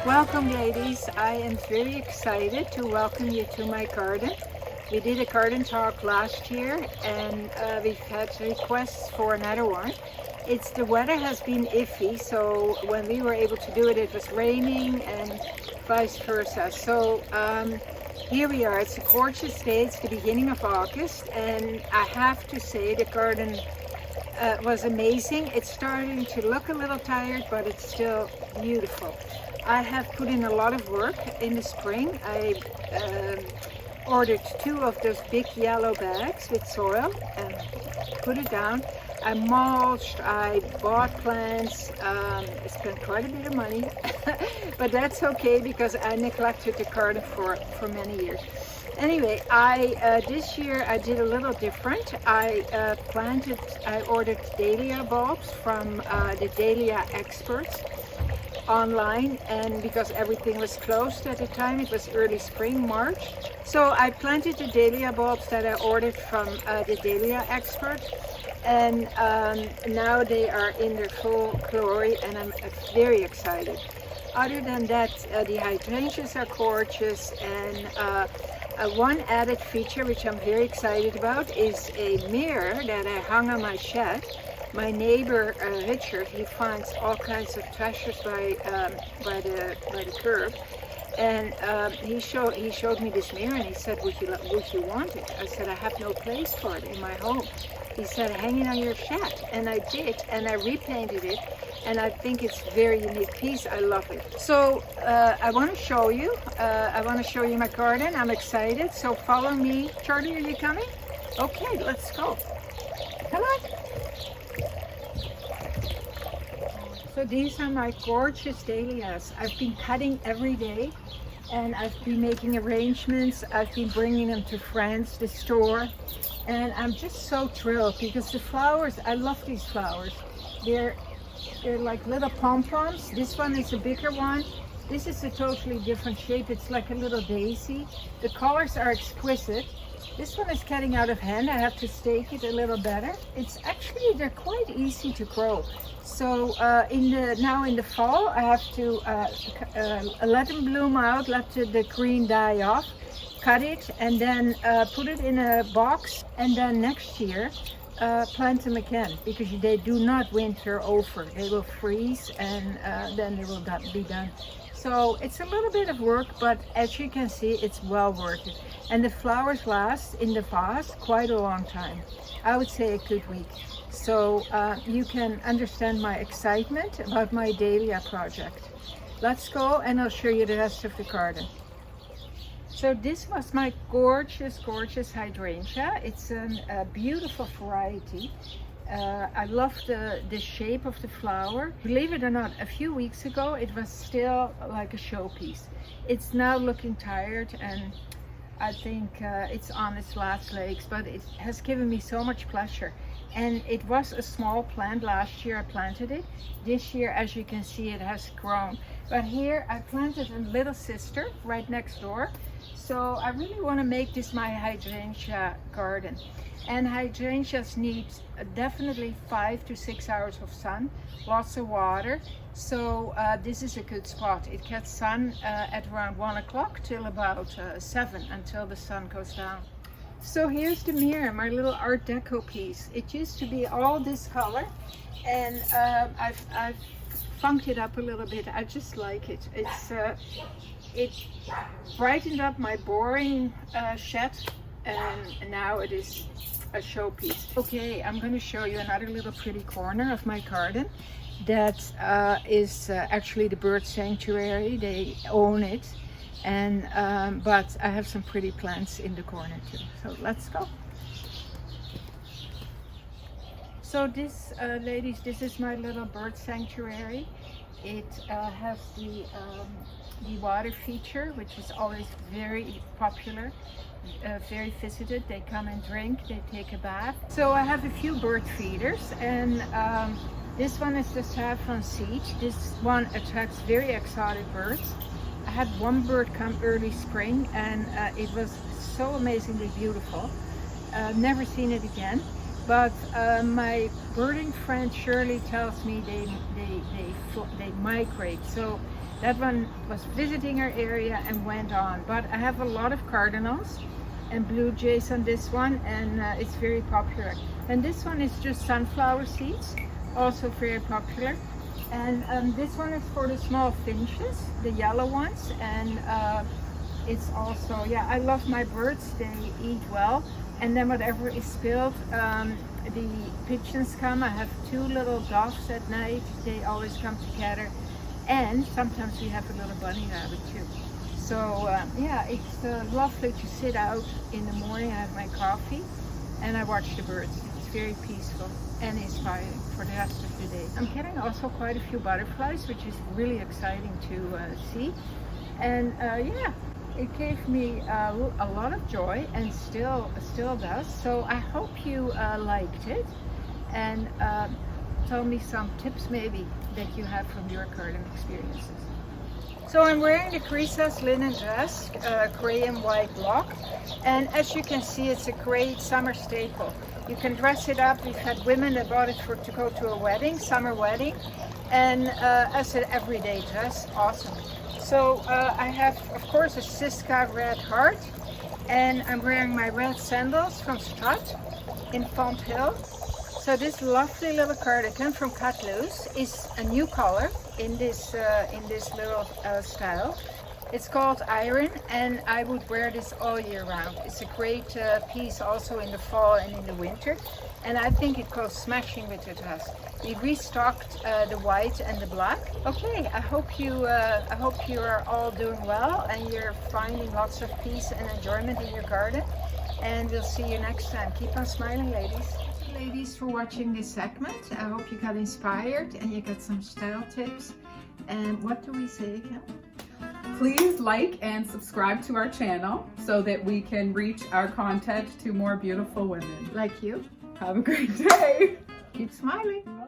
Welcome ladies, I am very excited to welcome you to my garden. We did a garden talk last year and we've had requests for another one. The weather has been iffy, so when we were able to do it, it was raining and vice versa. So here we are. It's a gorgeous day. It's the beginning of August and I have to say the garden was amazing. It's starting to look a little tired, but it's still beautiful. I have put in a lot of work in the spring. I ordered 2 of those big yellow bags with soil and put it down. I mulched, I bought plants, I spent quite a bit of money, but that's okay because I neglected the garden for many years. Anyway, this year I did a little different. I ordered dahlia bulbs from the Dahlia experts online, and because everything was closed at the time, it was early spring, March. So I planted the dahlia bulbs that I ordered from the Dahlia expert, and now they are in their full glory and I'm very excited. Other than that, the hydrangeas are gorgeous, and one added feature which I'm very excited about is a mirror that I hung on my shed. My neighbor Richard, he finds all kinds of treasures by the curb, and he showed me this mirror and he said, would you want it? I said, I have no place for it in my home. He said, hang it on your shed, and I did, and I repainted it, and I think it's a very unique piece. I love it. So I want to show you. My garden. I'm excited. So follow me. Charlie, are you coming? Okay, let's go. Come on. So these are my gorgeous dahlias. I've been cutting every day and I've been making arrangements. I've been bringing them to friends, the store, and I'm just so thrilled because the flowers, I love these flowers. They're like little pom-poms. This one is a bigger one. This is a totally different shape. It's like a little daisy. The colors are exquisite. This one is getting out of hand. I have to stake it a little better. They're quite easy to grow. So now in the fall, I have to let them bloom out, let the green die off, cut it, and then put it in a box. And then next year, plant them again, because they do not winter over. They will freeze and then they will be done. So it's a little bit of work, but as you can see, it's well worth it. And the flowers last in the vase quite a long time. I would say a good week. So you can understand my excitement about my dahlia project. Let's go and I'll show you the rest of the garden. So this was my gorgeous hydrangea. It's a beautiful variety. I love the shape of the flower. Believe it or not, a few weeks ago it was still like a showpiece. It's now looking tired and I think it's on its last legs, but it has given me so much pleasure. And it was a small plant last year. I planted it. This year, as you can see, it has grown. But here I planted a little sister right next door. So I really want to make this my hydrangea garden. And hydrangeas need definitely 5 to 6 hours of sun, lots of water. So this is a good spot. It gets sun at around 1 o'clock till about 7 until the sun goes down. So here's the mirror, my little Art Deco piece. It used to be all this color, and I've funked it up a little bit. I just like it. It brightened up my boring shed, and now it is a showpiece. Okay, I'm going to show you another little pretty corner of my garden. That is actually the bird sanctuary. They own it. And but I have some pretty plants in the corner too, so let's go. So this ladies, this is my little bird sanctuary. It has the water feature, which is always very popular, very visited. They come and drink, they take a bath. So I have a few bird feeders, and this one is the saffron seed. This one attracts very exotic birds. I had one bird come early spring and it was so amazingly beautiful. Never seen it again. But my birding friend Shirley tells me they migrate. So that one was visiting our area and went on. But I have a lot of cardinals and blue jays on this one, and it's very popular. And this one is just sunflower seeds, also very popular. And this one is for the small finches, the yellow ones. And it's also, yeah, I love my birds. They eat well. And then whatever is spilled, the pigeons come. I have 2 little doves at night. They always come together. And sometimes we have a little bunny rabbit too. So yeah, it's lovely to sit out in the morning. I have my coffee and I watch the birds. It's very peaceful and inspiring for the rest of the day. I'm getting also quite a few butterflies, which is really exciting to see. And yeah, it gave me a lot of joy and still does. So I hope you liked it, and tell me some tips maybe that you have from your garden experiences. So I'm wearing the Creases linen dress, gray and white block, and as you can see, it's a great summer staple. You can dress it up. We've had women that bought it to go to a wedding, summer wedding, and as an everyday dress, awesome. So I have, of course, a Siska red heart, and I'm wearing my red sandals from Strut in Font Hill. So this lovely little cardigan from Cut Loose is a new color in this little style. It's called Iron, and I would wear this all year round. It's a great piece also in the fall and in the winter, and I think it goes smashing with the dress. We restocked the white and the black. Okay, I hope you are all doing well and you're finding lots of peace and enjoyment in your garden. And we'll see you next time. Keep on smiling, ladies. Ladies, for watching this segment. I hope you got inspired and you got some style tips. And what do we say again? Please like and subscribe to our channel so that we can reach our content to more beautiful women Like you. Have a great day. Keep smiling. Bye.